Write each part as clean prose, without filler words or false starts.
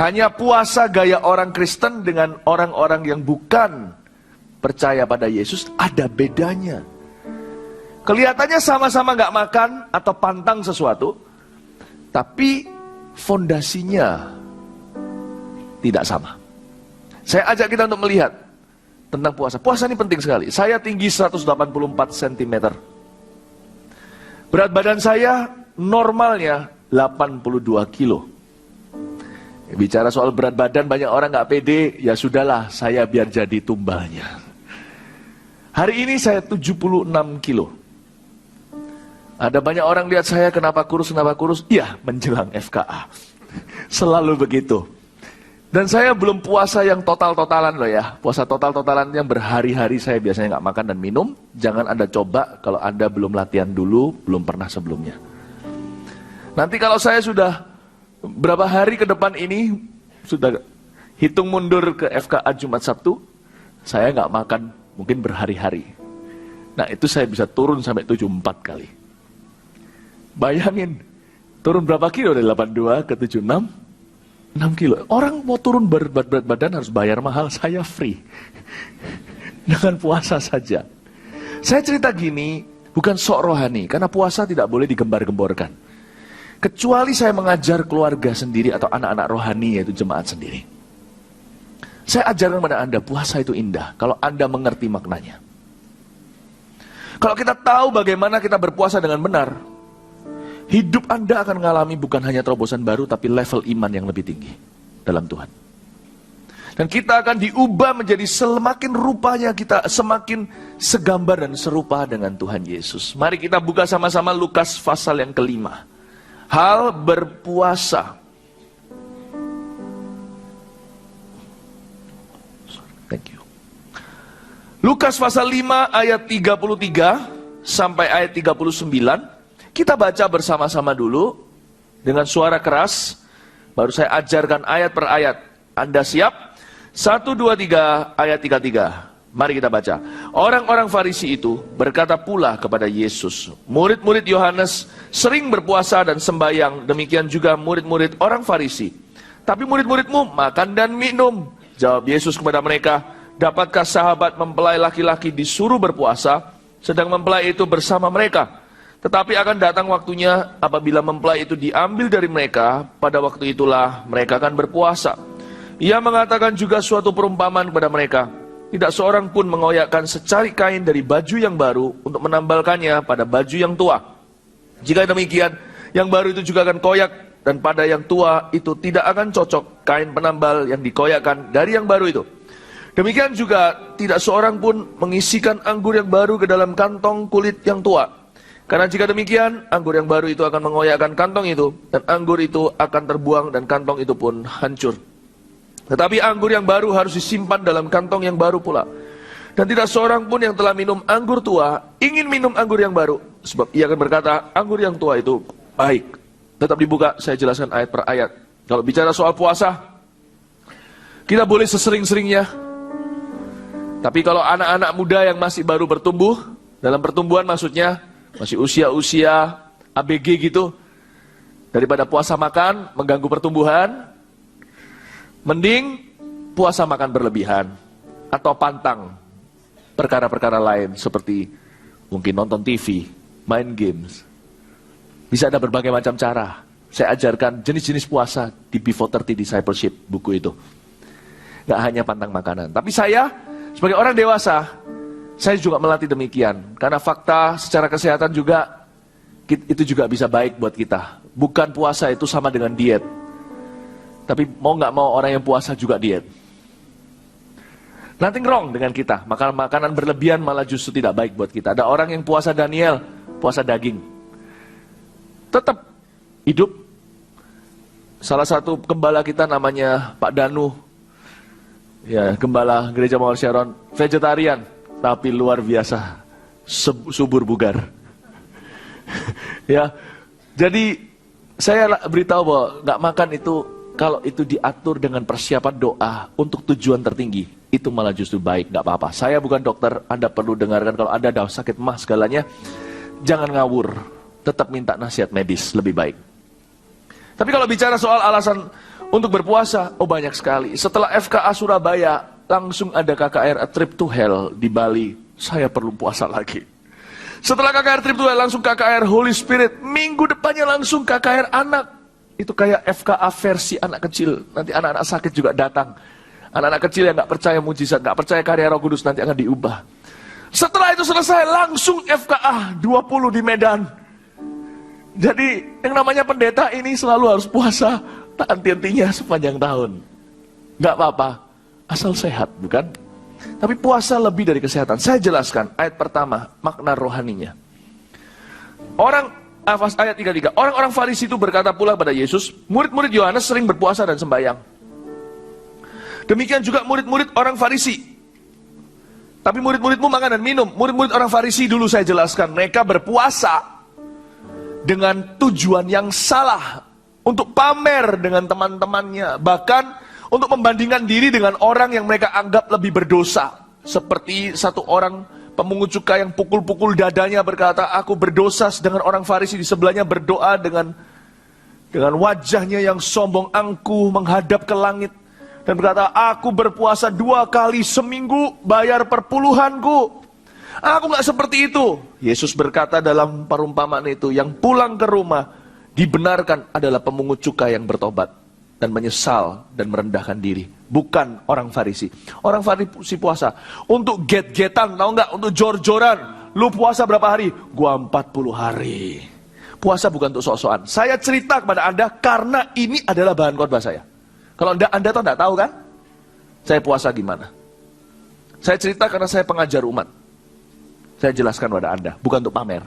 Hanya puasa gaya orang Kristen dengan orang-orang yang bukan percaya pada Yesus ada bedanya. Kelihatannya sama-sama gak makan atau pantang sesuatu, tapi fondasinya tidak sama. Saya ajak kita untuk melihat tentang puasa. Puasa ini penting sekali. Saya tinggi 184 cm. Berat badan saya normalnya 82 kilo. Bicara soal berat badan, banyak orang gak pede. Ya sudahlah, saya biar jadi tumbalnya. Hari ini saya 76 kilo. Ada banyak orang lihat saya, kenapa kurus. Iya, menjelang FKA. Selalu begitu. Dan saya belum puasa yang total-totalan loh ya. Puasa total-totalan yang berhari-hari saya biasanya nggak makan dan minum. Jangan Anda coba kalau Anda belum latihan dulu, belum pernah sebelumnya. Nanti kalau saya sudah berapa hari ke depan ini, sudah hitung mundur ke FKA Jumat Sabtu, saya nggak makan mungkin berhari-hari. Nah itu saya bisa turun sampai 74 kali. Bayangin, turun berapa kilo dari 82 ke 76? 6 kilo. Orang mau turun berat badan harus bayar mahal, saya free. Dengan puasa saja. Saya cerita gini, bukan sok rohani, karena puasa tidak boleh digembar-gemborkan. Kecuali saya mengajar keluarga sendiri atau anak-anak rohani, yaitu jemaat sendiri. Saya ajarkan kepada Anda, puasa itu indah, kalau Anda mengerti maknanya. Kalau kita tahu bagaimana kita berpuasa dengan benar, hidup Anda akan mengalami bukan hanya terobosan baru, tapi level iman yang lebih tinggi dalam Tuhan. Dan kita akan diubah menjadi semakin rupanya kita, semakin segambar dan serupa dengan Tuhan Yesus. Mari kita buka sama-sama Lukas pasal yang kelima. Hal berpuasa. Thank you. Lukas pasal 5 ayat 33 sampai ayat 39. Kita baca bersama-sama dulu dengan suara keras. Baru saya ajarkan ayat per ayat. Anda siap? 1, 2, 3, ayat 33. Mari kita baca. Orang-orang Farisi itu berkata pula kepada Yesus, murid-murid Yohanes sering berpuasa dan sembahyang, demikian juga murid-murid orang Farisi. Tapi murid-muridmu makan dan minum. Jawab Yesus kepada mereka, dapatkah sahabat mempelai laki-laki disuruh berpuasa, sedang mempelai itu bersama mereka? Tetapi akan datang waktunya apabila mempelai itu diambil dari mereka, pada waktu itulah mereka akan berpuasa. Ia mengatakan juga suatu perumpamaan kepada mereka. Tidak seorang pun mengoyakkan secari kain dari baju yang baru untuk menambalkannya pada baju yang tua. Jika demikian, yang baru itu juga akan koyak, dan pada yang tua itu tidak akan cocok kain penambal yang dikoyakkan dari yang baru itu. Demikian juga tidak seorang pun mengisikan anggur yang baru ke dalam kantong kulit yang tua. Karena jika demikian, anggur yang baru itu akan mengoyakkan kantong itu, dan anggur itu akan terbuang dan kantong itu pun hancur. Tetapi anggur yang baru harus disimpan dalam kantong yang baru pula. Dan tidak seorang pun yang telah minum anggur tua ingin minum anggur yang baru, sebab ia akan berkata, anggur yang tua itu baik. Tetap dibuka, saya jelaskan ayat per ayat. Kalau bicara soal puasa, kita boleh sesering-seringnya. Tapi kalau anak-anak muda yang masih baru bertumbuh, dalam pertumbuhan maksudnya masih usia-usia ABG gitu, daripada puasa makan mengganggu pertumbuhan, mending puasa makan berlebihan atau pantang perkara-perkara lain seperti mungkin nonton TV, main games. Bisa ada berbagai macam cara. Saya ajarkan jenis-jenis puasa di Before 30 Discipleship, buku itu. Gak hanya pantang makanan. Tapi saya sebagai orang dewasa, saya juga melatih demikian. Karena fakta secara kesehatan juga, itu juga bisa baik buat kita. Bukan puasa itu sama dengan diet. Tapi mau nggak mau orang yang puasa juga diet. Nothing wrong dengan kita. Makanan berlebihan malah justru tidak baik buat kita. Ada orang yang puasa Daniel, puasa daging. Tetap hidup. Salah satu gembala kita namanya Pak Danu. Ya, gembala Gereja Mawar Sharon, vegetarian. Tapi luar biasa. Subur bugar. Ya, jadi saya beritahu bahwa nggak makan itu, kalau itu diatur dengan persiapan doa untuk tujuan tertinggi, itu malah justru baik, nggak apa-apa. Saya bukan dokter, Anda perlu dengarkan kalau Anda ada sakit mah segalanya, jangan ngawur, tetap minta nasihat medis, lebih baik. Tapi kalau bicara soal alasan untuk berpuasa? Oh, banyak sekali. Setelah FKA Surabaya, langsung ada KKR A Trip to Hell di Bali. Saya perlu puasa lagi. Setelah KKR Trip to Hell, langsung KKR Holy Spirit. Minggu depannya langsung KKR Anak. Itu kayak FKA versi anak kecil. Nanti anak-anak sakit juga datang. Anak-anak kecil yang gak percaya mujizat, gak percaya karya Roh Kudus, nanti akan diubah. Setelah itu selesai, langsung FKA 20 di Medan. Jadi yang namanya pendeta ini selalu harus puasa, tak henti-hentinya sepanjang tahun. Gak apa-apa, asal sehat, bukan? Tapi puasa lebih dari kesehatan. Saya jelaskan ayat pertama, makna rohaninya. Ayat 33, orang-orang Farisi itu berkata pula pada Yesus, murid-murid Yohanes sering berpuasa dan sembahyang. Demikian juga murid-murid orang Farisi. Tapi murid-muridmu makan dan minum. Murid-murid orang Farisi dulu saya jelaskan, mereka berpuasa dengan tujuan yang salah, untuk pamer dengan teman-temannya, bahkan untuk membandingkan diri dengan orang yang mereka anggap lebih berdosa. Seperti satu orang pemungut cukai yang pukul-pukul dadanya berkata, aku berdosa, sedangkan orang Farisi di sebelahnya berdoa dengan wajahnya yang sombong angkuh menghadap ke langit dan berkata, aku berpuasa 2 kali seminggu, bayar perpuluhanku. Aku gak seperti itu. Yesus berkata dalam perumpamaan itu, yang pulang ke rumah dibenarkan adalah pemungut cukai yang bertobat dan menyesal dan merendahkan diri, bukan orang Farisi. Orang Farisi puasa untuk get-getan, tahu nggak? Untuk jor-joran. Lu puasa berapa hari? Gua 40 hari. Puasa bukan untuk sok-sokan. Saya cerita kepada Anda karena ini adalah bahan khotbah saya. Kalau Anda tahu kan? Saya puasa gimana? Saya cerita karena saya pengajar umat. Saya jelaskan kepada Anda, bukan untuk pamer.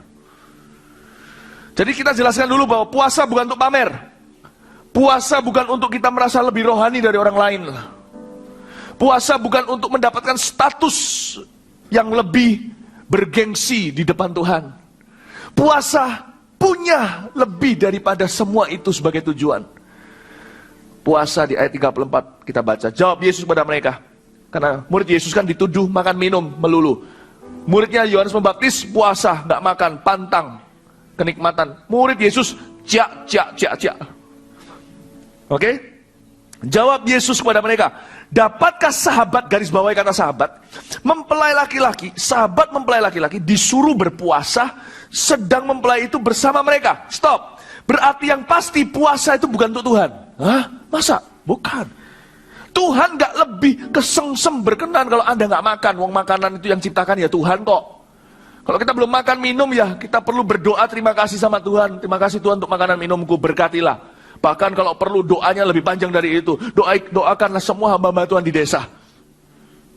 Jadi kita jelaskan dulu bahwa puasa bukan untuk pamer. Puasa bukan untuk kita merasa lebih rohani dari orang lain. Puasa bukan untuk mendapatkan status yang lebih bergengsi di depan Tuhan. Puasa punya lebih daripada semua itu sebagai tujuan. Puasa di ayat 34 kita baca. Jawab Yesus kepada mereka. Karena murid Yesus kan dituduh makan minum melulu. Muridnya Yohanes Pembaptis puasa, gak makan, pantang, kenikmatan. Murid Yesus jak. Oke? Jawab Yesus kepada mereka, dapatkah sahabat, garis bawahi kata sahabat, mempelai laki-laki, sahabat mempelai laki-laki disuruh berpuasa, sedang mempelai itu bersama mereka? Stop. Berarti yang pasti puasa itu bukan untuk Tuhan. Hah? Masa? Bukan. Tuhan gak lebih kesengsem berkenan kalau Anda gak makan. Wong makanan itu yang ciptakan ya Tuhan kok. Kalau kita belum makan minum ya kita perlu berdoa terima kasih sama Tuhan. Terima kasih Tuhan untuk makanan minumku, berkatilah. Bahkan kalau perlu doanya lebih panjang dari itu. Doakanlah semua hamba-hamba Tuhan di desa.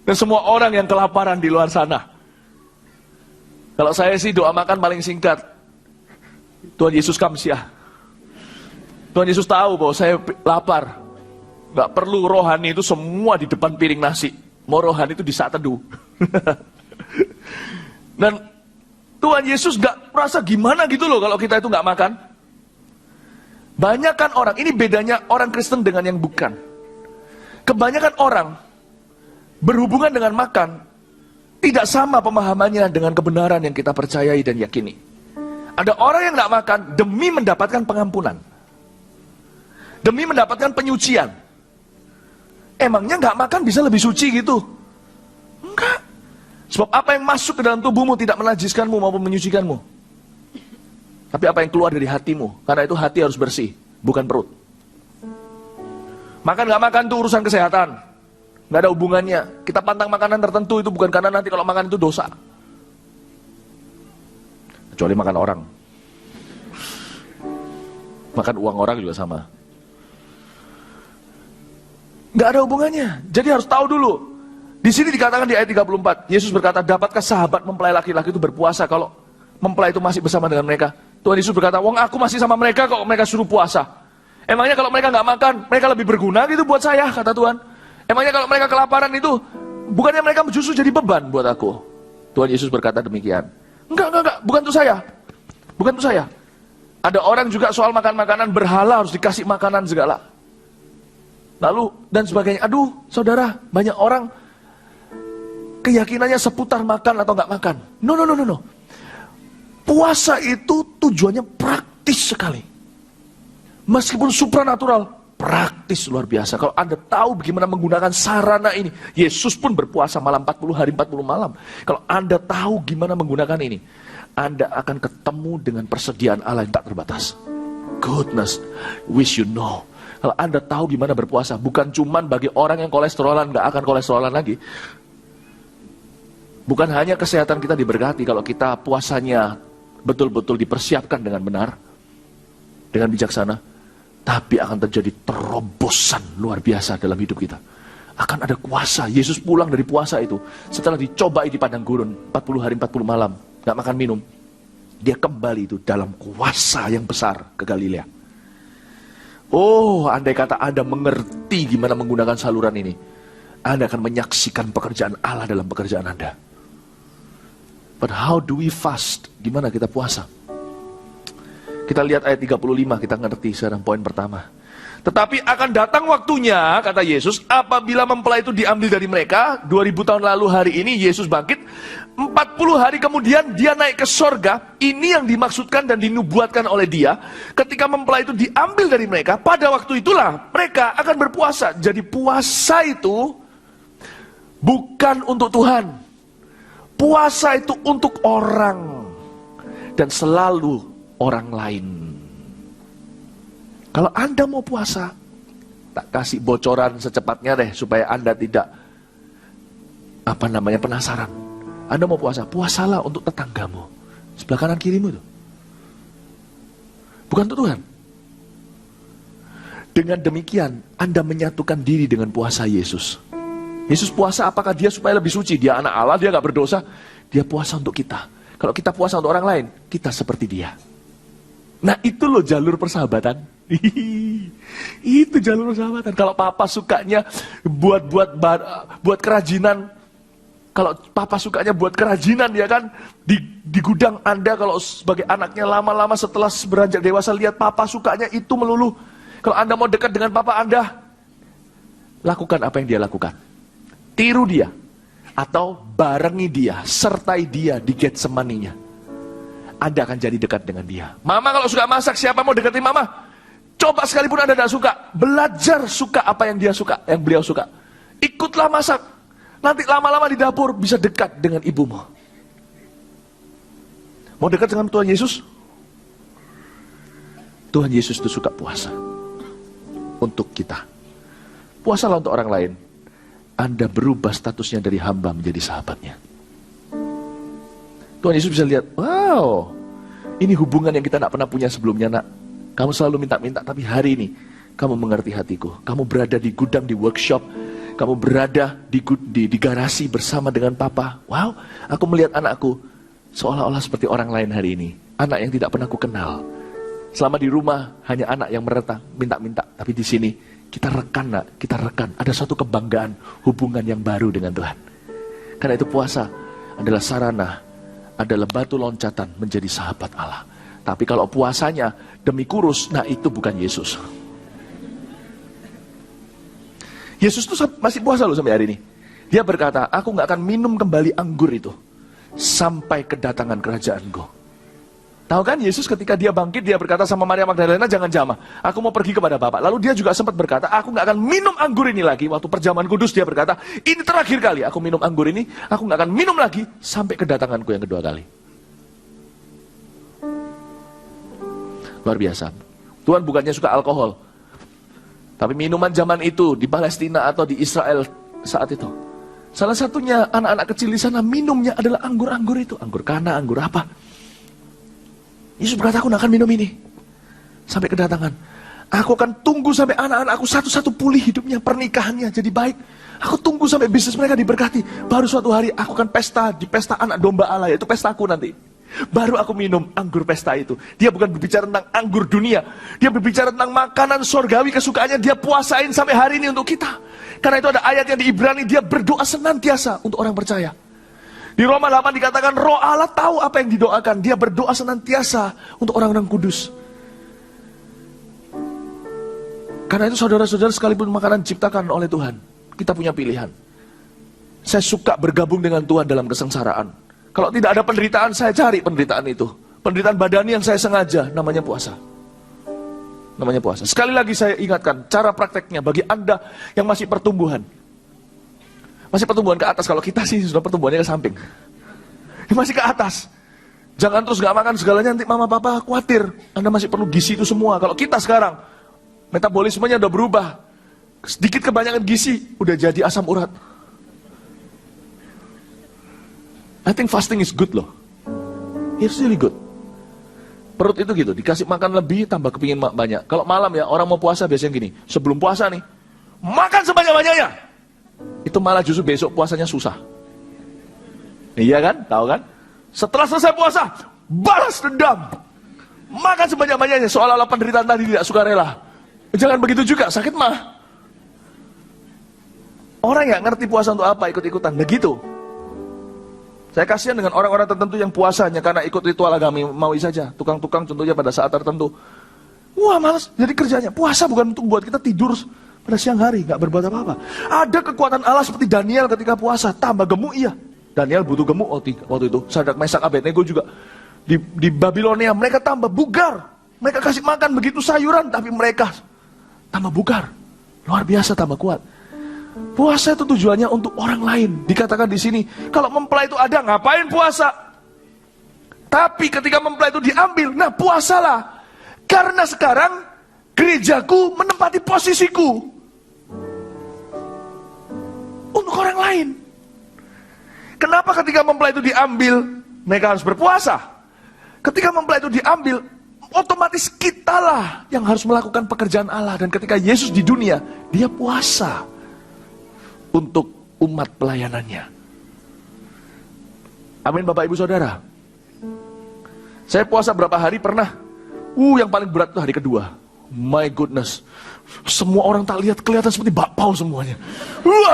Dan semua orang yang kelaparan di luar sana. Kalau saya sih doa makan paling singkat. Tuhan Yesus kamsiah. Tuhan Yesus tahu bahwa saya lapar. Gak perlu rohani itu semua di depan piring nasi. Mau rohani itu di saat teduh. Dan Tuhan Yesus gak merasa gimana gitu loh kalau kita itu gak makan. Banyakan orang, ini bedanya orang Kristen dengan yang bukan. Kebanyakan orang berhubungan dengan makan tidak sama pemahamannya dengan kebenaran yang kita percayai dan yakini. Ada orang yang gak makan demi mendapatkan pengampunan, demi mendapatkan penyucian. Emangnya gak makan bisa lebih suci gitu? Enggak. Sebab apa yang masuk ke dalam tubuhmu tidak menajiskanmu maupun menyucikanmu. Tapi apa yang keluar dari hatimu. Karena itu hati harus bersih, bukan perut. Makan gak makan itu urusan kesehatan. Gak ada hubungannya. Kita pantang makanan tertentu itu bukan karena nanti kalau makan itu dosa. Kecuali makan orang. Makan uang orang juga sama. Gak ada hubungannya. Jadi harus tahu dulu. Di sini dikatakan di ayat 34, Yesus berkata, dapatkah sahabat mempelai laki-laki itu berpuasa kalau mempelai itu masih bersama dengan mereka? Tuhan Yesus berkata, wong aku masih sama mereka kok mereka suruh puasa. Emangnya kalau mereka gak makan, mereka lebih berguna gitu buat saya, kata Tuhan. Emangnya kalau mereka kelaparan itu, bukannya mereka justru jadi beban buat aku? Tuhan Yesus berkata demikian. Enggak, bukan untuk saya. Bukan untuk saya. Ada orang juga soal makan makanan berhala harus dikasih makanan segala. Lalu dan sebagainya. Aduh, saudara, banyak orang keyakinannya seputar makan atau nggak makan. No. Puasa itu tujuannya praktis sekali. Meskipun supranatural, praktis luar biasa. Kalau Anda tahu bagaimana menggunakan sarana ini, Yesus pun berpuasa malam 40 hari 40 malam. Kalau Anda tahu gimana menggunakan ini, Anda akan ketemu dengan persediaan Allah yang tak terbatas. Goodness, wish you know. Kalau Anda tahu gimana berpuasa, bukan cuman bagi orang yang kolesterolan, gak akan kolesterolan lagi. Bukan hanya kesehatan kita diberkati kalau kita puasanya betul-betul dipersiapkan dengan benar, dengan bijaksana. Tapi akan terjadi terobosan luar biasa dalam hidup kita. Akan ada kuasa. Yesus pulang dari puasa itu, setelah dicobai di padang gurun 40 hari 40 malam, gak makan minum, dia kembali itu dalam kuasa yang besar ke Galilea. Oh, andai kata Anda mengerti gimana menggunakan saluran ini, Anda akan menyaksikan pekerjaan Allah dalam pekerjaan Anda. But how do we fast? Gimana kita puasa? Kita lihat ayat 35, kita ngerti sekarang poin pertama. Tetapi akan datang waktunya, kata Yesus, apabila mempelai itu diambil dari mereka, 2000 tahun lalu hari ini Yesus bangkit, 40 hari kemudian dia naik ke sorga. Ini yang dimaksudkan dan dinubuatkan oleh dia. Ketika mempelai itu diambil dari mereka, pada waktu itulah mereka akan berpuasa. Jadi puasa itu bukan untuk Tuhan. Puasa itu untuk orang. Dan selalu orang lain. Kalau Anda mau puasa, tak kasih bocoran secepatnya deh, supaya Anda tidak penasaran. Anda mau puasa, puasalah untuk tetanggamu, sebelah kanan kirimu itu. Bukan untuk Tuhan. Dengan demikian, Anda menyatukan diri dengan puasa Yesus. Yesus puasa apakah dia supaya lebih suci? Dia anak Allah, dia gak berdosa. Dia puasa untuk kita. Kalau kita puasa untuk orang lain, kita seperti dia. Nah itu loh jalur persahabatan. Itu jalur persahabatan. Kalau papa sukanya buat kerajinan, kalau papa sukanya buat kerajinan ya kan, di gudang Anda kalau sebagai anaknya lama-lama setelah beranjak dewasa lihat papa sukanya itu melulu. Kalau Anda mau dekat dengan papa Anda, lakukan apa yang dia lakukan. Tiru dia atau barengi dia, sertai dia di Getsemaninya. Anda akan jadi dekat dengan dia. Mama kalau suka masak, siapa mau deketin mama? Coba sekalipun Anda tidak suka, belajar suka apa yang dia suka, yang beliau suka. Ikutlah masak. Nanti lama-lama di dapur bisa dekat dengan ibumu. Mau dekat dengan Tuhan Yesus? Tuhan Yesus itu suka puasa. Untuk kita. Puasalah untuk orang lain. Anda berubah statusnya dari hamba menjadi sahabatnya. Tuhan Yesus bisa lihat, wow, ini hubungan yang kita tidak pernah punya sebelumnya nak. Kamu selalu minta-minta, tapi hari ini kamu mengerti hatiku. Kamu berada di gudang, di workshop. Kamu berada di garasi bersama dengan papa. Wow, aku melihat anakku seolah-olah seperti orang lain hari ini. Anak yang tidak pernah ku kenal. Selama di rumah hanya anak yang meretang, minta-minta. Tapi di sini kita rekan nak, kita rekan. Ada suatu kebanggaan, hubungan yang baru dengan Tuhan. Karena itu puasa adalah sarana, adalah batu loncatan menjadi sahabat Allah. Tapi kalau puasanya demi kurus, nah itu bukan Yesus. Yesus tuh masih puasa loh sampai hari ini. Dia berkata, aku gak akan minum kembali anggur itu sampai kedatangan kerajaanku. Tahu kan Yesus ketika dia bangkit, dia berkata sama Maria Magdalena, jangan jamah, aku mau pergi kepada Bapa. Lalu dia juga sempat berkata, aku gak akan minum anggur ini lagi. Waktu perjamuan kudus dia berkata, ini terakhir kali aku minum anggur ini, aku gak akan minum lagi sampai kedatanganku yang kedua kali. Luar biasa. Tuhan bukannya suka alkohol, tapi minuman zaman itu di Palestina atau di Israel saat itu, salah satunya anak-anak kecil di sana minumnya adalah anggur-anggur itu. Anggur kana, anggur apa. Yesus berkata, aku gak akan minum ini sampai kedatangan. Aku akan tunggu sampai anak-anak aku satu-satu pulih hidupnya, pernikahannya jadi baik. Aku tunggu sampai bisnis mereka diberkati. Baru suatu hari aku akan pesta, di pesta anak domba Allah, yaitu pestaku nanti. Baru aku minum anggur pesta itu. Dia bukan berbicara tentang anggur dunia. Dia berbicara tentang makanan surgawi kesukaannya. Dia puasain sampai hari ini untuk kita. Karena itu ada ayat yang di Ibrani, dia berdoa senantiasa untuk orang percaya. Di Roma 8 dikatakan Roh Allah tahu apa yang didoakan. Dia berdoa senantiasa untuk orang-orang kudus. Karena itu saudara-saudara, sekalipun makanan diciptakan oleh Tuhan, kita punya pilihan. Saya suka bergabung dengan Tuhan dalam kesengsaraan. Kalau tidak ada penderitaan, saya cari penderitaan itu. Penderitaan badani yang saya sengaja, namanya puasa. namanya puasa. Sekali lagi saya ingatkan, cara prakteknya bagi Anda yang masih pertumbuhan. Masih pertumbuhan ke atas, kalau kita sih sudah pertumbuhannya ke samping. Masih ke atas. Jangan terus gak makan segalanya, nanti mama papa khawatir. Anda masih perlu gizi itu semua. Kalau kita sekarang, metabolismenya udah berubah. Sedikit kebanyakan gizi, udah jadi asam urat. I think fasting is good loh. It's really good. Perut itu gitu, dikasih makan lebih, tambah kepingin banyak. Kalau malam ya, orang mau puasa biasanya gini, sebelum puasa nih, makan sebanyak-banyaknya. Itu malah justru besok puasanya susah. Iya kan? Tahu kan? Setelah selesai puasa, balas dendam. Makan sebanyak-banyaknya, seolah-olah penderitaan tadi tidak sukarela. Jangan begitu juga, sakit mah. Orang yang ngerti puasa untuk apa, ikut-ikutan. Begitu. Saya kasihan dengan orang-orang tertentu yang puasanya karena ikut ritual agamawi saja. Tukang-tukang contohnya pada saat tertentu. Wah malas, jadi kerjanya. Puasa bukan untuk buat kita tidur pada siang hari, gak berbuat apa-apa. Ada kekuatan Allah seperti Daniel ketika puasa, tambah gemuk iya. Daniel butuh gemuk waktu itu. Sadrak, Mesak, Abednego juga. Di Babilonia mereka tambah bugar. Mereka kasih makan begitu sayuran, tapi mereka tambah bugar. Luar biasa tambah kuat. Puasa itu tujuannya untuk orang lain. Dikatakan di sini, kalau mempelai itu ada, ngapain puasa? Tapi ketika mempelai itu diambil, nah puasalah. Karena sekarang gerejaku menempati posisiku untuk orang lain. Kenapa ketika mempelai itu diambil, mereka harus berpuasa? Ketika mempelai itu diambil, otomatis kitalah yang harus melakukan pekerjaan Allah. Dan ketika Yesus di dunia, dia puasa untuk umat pelayanannya. Amin Bapak Ibu Saudara. Saya puasa berapa hari pernah. Yang paling berat itu hari kedua. My goodness. Semua orang tak lihat, kelihatan seperti bakpao semuanya.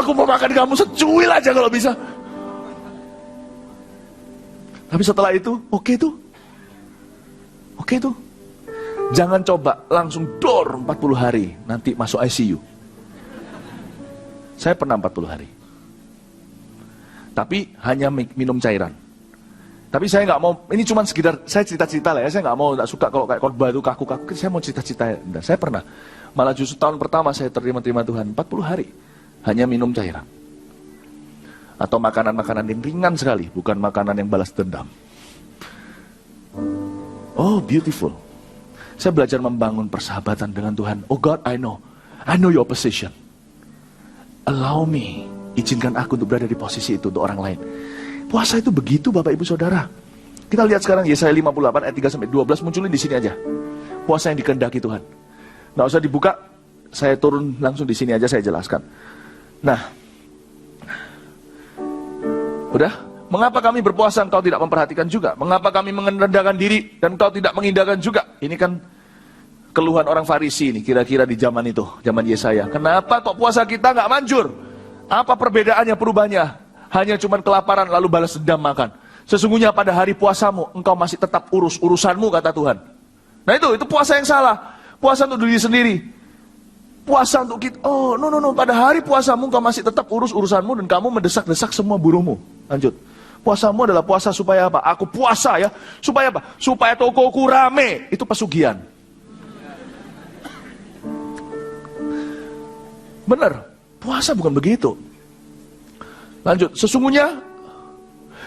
Aku mau makan kamu secuil aja kalau bisa. Tapi setelah itu, oke tuh. Jangan coba langsung dor 40 hari, nanti masuk ICU. Saya pernah 40 hari. Tapi hanya minum cairan. Tapi saya nggak mau, ini cuma sekedar, saya cerita-cerita lah ya, saya nggak suka kalau kayak khotbah itu kaku-kaku, saya mau cerita-cerita. Saya pernah, malah justru tahun pertama saya terima Tuhan, 40 hari, hanya minum cairan. Atau makanan-makanan yang ringan sekali, bukan makanan yang balas dendam. Oh, beautiful. Saya belajar membangun persahabatan dengan Tuhan. Oh God, I know your position. Allow me, izinkan aku untuk berada di posisi itu untuk orang lain. Puasa itu begitu Bapak Ibu Saudara. Kita lihat sekarang Yesaya 58 ayat 3-12 munculin di sini aja. Puasa yang dikehendaki Tuhan. Nggak usah dibuka, saya turun langsung di sini aja saya jelaskan. Nah, udah? Mengapa kami berpuasa engkau tidak memperhatikan juga? Mengapa kami merendahkan diri dan engkau tidak mengindahkan juga? Ini kan keluhan orang Farisi ini kira-kira di zaman itu, zaman Yesaya. Kenapa kok puasa kita nggak manjur? Apa perbedaannya, perubahannya? Hanya cuman kelaparan lalu balas dendam makan. Sesungguhnya pada hari puasamu engkau masih tetap urus urusanmu kata Tuhan. Nah itu puasa yang salah. Puasa untuk diri sendiri. Puasa untuk kita. Oh no. Pada hari puasamu engkau masih tetap urus urusanmu dan kamu mendesak-desak semua buruhmu. Lanjut. Puasamu adalah puasa supaya apa? Aku puasa ya. Supaya apa? Supaya tokoku rame. Itu pesugihan. Benar. Puasa bukan begitu. Lanjut. Sesungguhnya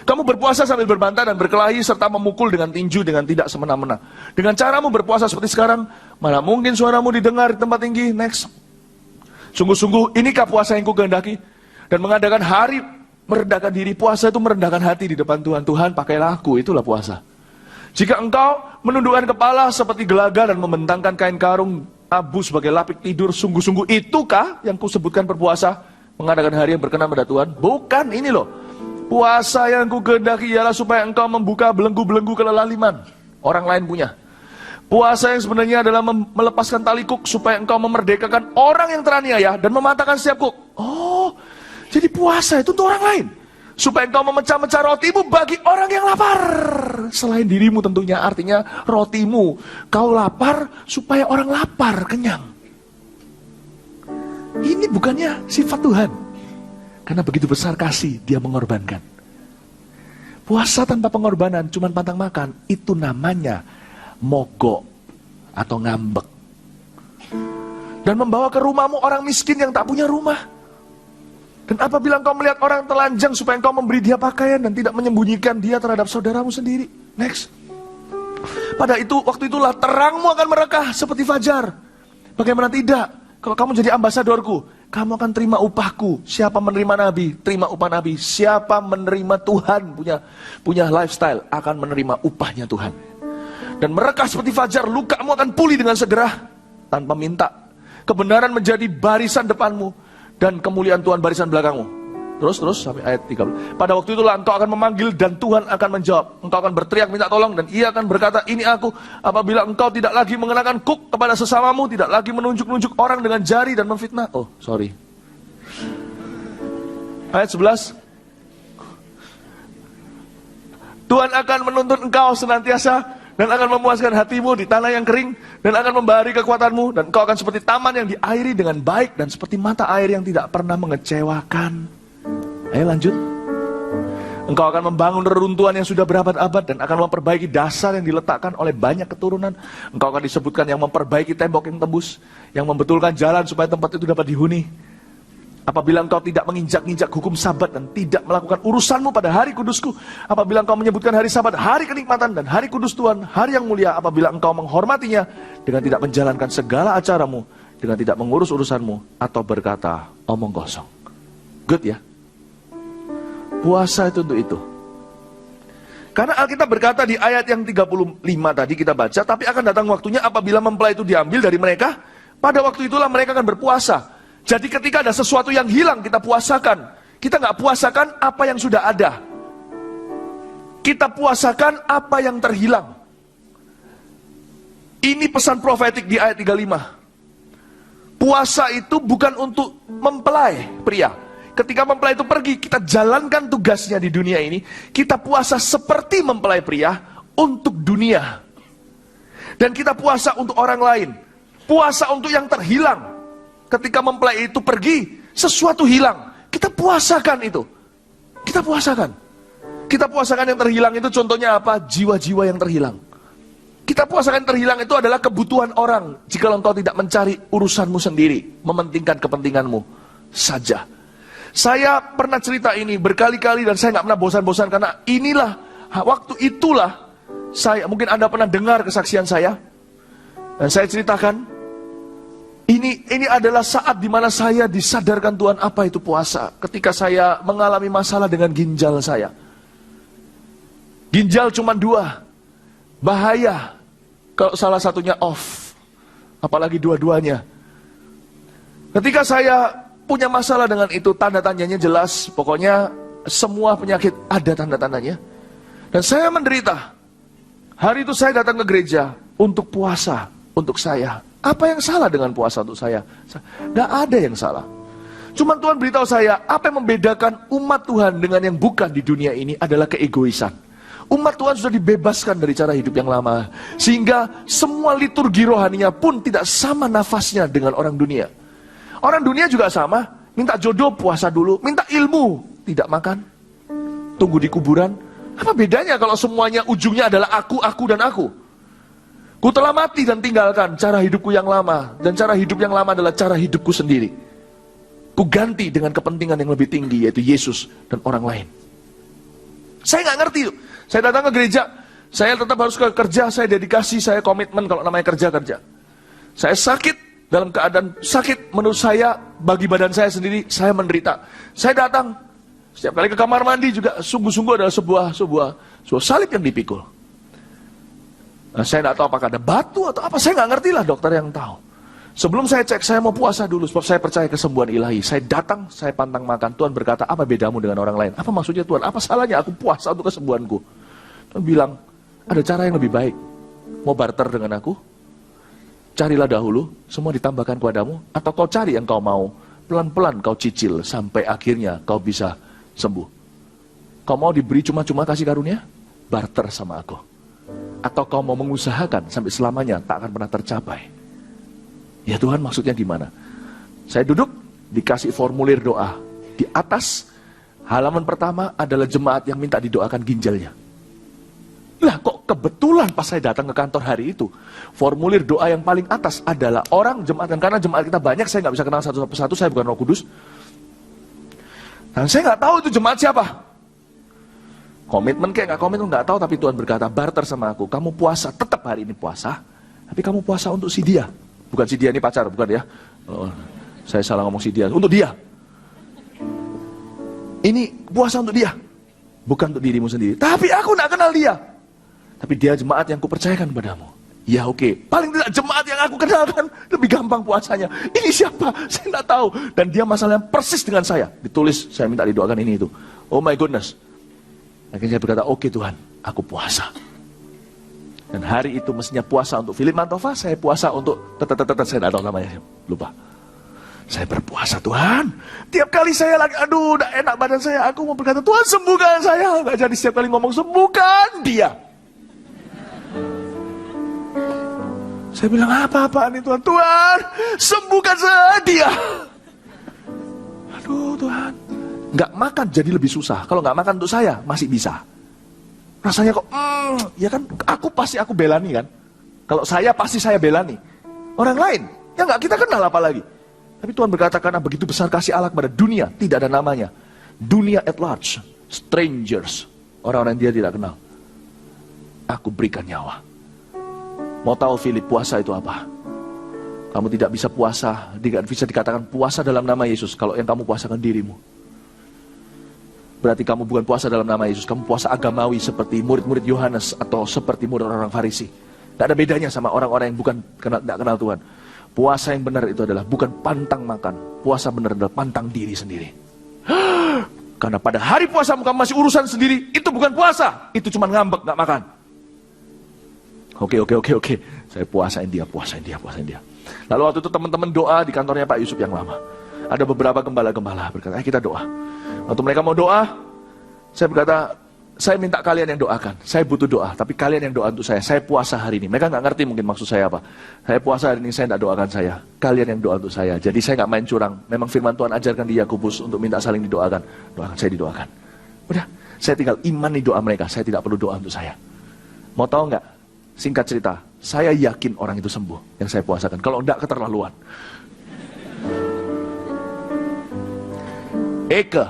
kamu berpuasa sambil berbantah dan berkelahi serta memukul dengan tinju dengan tidak semena-mena. Dengan caramu berpuasa seperti sekarang, mana mungkin suaramu didengar di tempat tinggi. Next. Sungguh-sungguh inikah puasa yang kukehendaki? Dan mengadakan hari merendahkan diri. Puasa itu merendahkan hati di depan Tuhan. Tuhan pakailah aku, itulah puasa. Jika engkau menundukkan kepala seperti gelaga dan membentangkan kain karung abu sebagai lapik tidur, sungguh-sungguh itukah yang kusebutkan berpuasa? Mengadakan hari yang berkenan pada Tuhan? Bukan, ini loh. Puasa yang kukehendaki ialah supaya engkau membuka belenggu-belenggu kelaliman. Orang lain punya. Puasa yang sebenarnya adalah melepaskan tali kuk supaya engkau memerdekakan orang yang teraniaya dan mematahkan setiap kuk. Oh, jadi puasa itu untuk orang lain. Supaya engkau memecah-mecah rotimu bagi orang yang lapar. Selain dirimu tentunya, artinya rotimu. Kau lapar supaya orang lapar, kenyang. Ini bukannya sifat Tuhan. Karena begitu besar kasih, dia mengorbankan. Puasa tanpa pengorbanan, cuma pantang makan, itu namanya mogok atau ngambek. dan membawa ke rumahmu orang miskin yang tak punya rumah. Dan apabila engkau melihat orang telanjang supaya engkau memberi dia pakaian dan tidak menyembunyikan dia terhadap saudaramu sendiri. Next. Waktu itulah terangmu akan merekah seperti fajar. Bagaimana tidak? Kalau kamu jadi ambasadorku, kamu akan terima upahku. Siapa menerima nabi, terima upah nabi. Siapa menerima Tuhan, punya lifestyle, akan menerima upahnya Tuhan. Dan merekah seperti fajar, lukamu akan pulih dengan segera, tanpa minta. Kebenaran menjadi barisan depanmu, dan kemuliaan Tuhan barisan belakangmu. Terus sampai ayat 30. Pada waktu itulah engkau akan memanggil dan Tuhan akan menjawab. Engkau akan berteriak minta tolong dan ia akan berkata, ini aku. Apabila engkau tidak lagi mengenakan kuk kepada sesamamu, tidak lagi menunjuk-nunjuk orang dengan jari dan memfitnah. Oh, sorry. Ayat 11. Tuhan akan menuntun engkau senantiasa dan akan memuaskan hatimu di tanah yang kering, dan akan memberi kekuatanmu, dan engkau akan seperti taman yang diairi dengan baik, dan seperti mata air yang tidak pernah mengecewakan. Ayo lanjut. Engkau akan membangun reruntuhan yang sudah berabad-abad, dan akan memperbaiki dasar yang diletakkan oleh banyak keturunan. Engkau akan disebutkan yang memperbaiki tembok yang tembus, yang membetulkan jalan supaya tempat itu dapat dihuni. Apabila engkau tidak menginjak-injak hukum sabat dan tidak melakukan urusanmu pada hari kudusku, apabila engkau menyebutkan hari sabat, hari kenikmatan dan hari kudus Tuhan, hari yang mulia, apabila engkau menghormatinya dengan tidak menjalankan segala acaramu, dengan tidak mengurus urusanmu, atau berkata omong kosong. Good ya? Puasa itu untuk itu. Karena Alkitab berkata di ayat yang 35 tadi kita baca, tapi akan datang waktunya apabila mempelai itu diambil dari mereka, pada waktu itulah mereka akan berpuasa. Jadi ketika ada sesuatu yang hilang, kita puasakan. Kita nggak puasakan apa yang sudah ada. Kita puasakan apa yang terhilang. Ini pesan profetik di ayat 35. Puasa itu bukan untuk mempelai pria. Ketika mempelai itu pergi, kita jalankan tugasnya di dunia ini. Kita puasa seperti mempelai pria untuk dunia. Dan kita puasa untuk orang lain. Puasa untuk yang terhilang. Ketika mempelai itu pergi, sesuatu hilang. Kita puasakan itu. Kita puasakan. Kita puasakan yang terhilang itu contohnya apa? Jiwa-jiwa yang terhilang. Kita puasakan yang terhilang itu adalah kebutuhan orang. Jika engkau tidak mencari urusanmu sendiri, mementingkan kepentinganmu saja. Saya pernah cerita ini berkali-kali dan saya nggak pernah bosan-bosan karena inilah, waktu itulah saya, mungkin Anda pernah dengar kesaksian saya. Dan saya ceritakan, ini adalah saat dimana saya disadarkan Tuhan apa itu puasa. Ketika saya mengalami masalah dengan ginjal saya. Ginjal cuma 2. Bahaya kalau salah satunya off. Apalagi dua-duanya. Ketika saya punya masalah dengan itu, tanda tanyanya jelas. Pokoknya semua penyakit ada tanda-tandanya. Dan saya menderita. Hari itu saya datang ke gereja untuk puasa untuk saya. Apa yang salah dengan puasa untuk saya? Tidak ada yang salah. Cuma Tuhan beritahu saya, apa yang membedakan umat Tuhan dengan yang bukan di dunia ini adalah keegoisan. Umat Tuhan sudah dibebaskan dari cara hidup yang lama. Sehingga semua liturgi rohaninya pun tidak sama nafasnya dengan orang dunia. Orang dunia juga sama, minta jodoh puasa dulu, minta ilmu tidak makan, tunggu di kuburan. Apa bedanya kalau semuanya ujungnya adalah aku dan aku? Ku telah mati dan tinggalkan cara hidupku yang lama. Dan cara hidup yang lama adalah cara hidupku sendiri. Ku ganti dengan kepentingan yang lebih tinggi, yaitu Yesus dan orang lain. Saya nggak ngerti. Saya datang ke gereja, saya tetap harus ke kerja, saya dedikasi, saya komitmen kalau namanya kerja. Saya sakit, dalam keadaan sakit menurut saya, bagi badan saya sendiri, saya menderita. Saya datang, setiap kali ke kamar mandi juga sungguh-sungguh adalah sebuah salib yang dipikul. Nah, saya tidak tahu apakah ada batu atau apa, saya nggak ngerti lah, dokter yang tahu. Sebelum saya cek, saya mau puasa dulu, sebab saya percaya kesembuhan ilahi. Saya datang, saya pantang makan. Tuhan berkata, apa bedamu dengan orang lain? Apa maksudnya Tuhan? Apa salahnya aku puasa untuk kesembuhanku? Tuhan bilang, ada cara yang lebih baik. Mau barter dengan aku? Carilah dahulu, semua ditambahkan kepadamu. Atau kau cari yang kau mau, pelan-pelan kau cicil, sampai akhirnya kau bisa sembuh. Kau mau diberi cuma-cuma kasih karunia? Barter sama aku. Atau kau mau mengusahakan sampai selamanya tak akan pernah tercapai. Ya Tuhan, maksudnya gimana? Saya duduk, dikasih formulir doa. Di atas halaman pertama adalah jemaat yang minta didoakan ginjalnya. Lah kok kebetulan pas saya datang ke kantor hari itu, formulir doa yang paling atas adalah orang jemaat. Dan karena jemaat kita banyak, saya nggak bisa kenal satu persatu, saya bukan Roh Kudus. Dan saya nggak tahu itu jemaat siapa. Komitmen kayak nggak komitmen nggak tahu, tapi Tuhan berkata, barter sama aku, kamu puasa, tetap hari ini puasa, tapi kamu puasa untuk si dia. Bukan si dia ini pacar, bukan ya. Oh, saya salah ngomong si dia, untuk dia. Ini puasa untuk dia, bukan untuk dirimu sendiri. Tapi aku nggak kenal dia. Tapi dia jemaat yang kupercayakan kepadamu. Ya oke. Paling tidak jemaat yang aku kenalkan lebih gampang puasanya. Ini siapa? Saya nggak tahu. Dan dia masalahnya persis dengan saya. Ditulis, saya minta didoakan ini itu. Oh my goodness. Akhirnya saya berkata, oke Tuhan, aku puasa. Dan hari itu mestinya puasa untuk Philip Mantova. Saya puasa untuk saya nggak tahu namanya, lupa. Saya berpuasa, Tuhan. Tiap kali saya lagi, aduh, udah enak badan saya, aku mau berkata, Tuhan sembuhkan saya. Nggak jadi setiap kali ngomong, sembuhkan dia. Saya bilang, apa-apaan ini Tuhan? Tuhan, sembuhkan saya dia. Aduh Tuhan. Nggak makan jadi lebih susah. Kalau nggak makan untuk saya, masih bisa. Rasanya kok, ya kan, aku belani kan. Kalau saya pasti saya belani. Orang lain, ya nggak kita kenal apalagi. Tapi Tuhan berkata, karena begitu besar kasih Allah kepada dunia, tidak ada namanya. Dunia at large, strangers, orang-orang yang dia tidak kenal. Aku berikan nyawa. Mau tahu Philip, puasa itu apa? Kamu tidak bisa puasa, tidak bisa dikatakan puasa dalam nama Yesus kalau yang kamu puasakan dirimu. Berarti kamu bukan puasa dalam nama Yesus, kamu puasa agamawi seperti murid-murid Yohanes atau seperti murid orang Farisi. Tidak ada bedanya sama orang-orang yang tidak kenal Tuhan. Puasa yang benar itu adalah bukan pantang makan. Puasa benar adalah pantang diri sendiri. Karena pada hari puasamu kamu masih urusan sendiri, itu bukan puasa. Itu cuma ngambek, nggak makan. Oke. Saya puasain dia. Lalu waktu itu teman-teman doa di kantornya Pak Yusuf yang lama. Ada beberapa gembala-gembala berkata, kita doa. Waktu mereka mau doa, saya berkata, saya minta kalian yang doakan. Saya butuh doa, tapi kalian yang doa untuk saya. Saya puasa hari ini. Mereka nggak ngerti mungkin maksud saya apa. Saya puasa hari ini, saya nggak doakan saya. Kalian yang doa untuk saya. Jadi saya nggak main curang. Memang firman Tuhan ajarkan di Yakobus untuk minta saling didoakan. Doakan, saya didoakan. Udah, saya tinggal imani doa mereka. Saya tidak perlu doa untuk saya. Mau tahu nggak? Singkat cerita, saya yakin orang itu sembuh yang saya puasakan. Kalau enggak, keterlaluan. Eke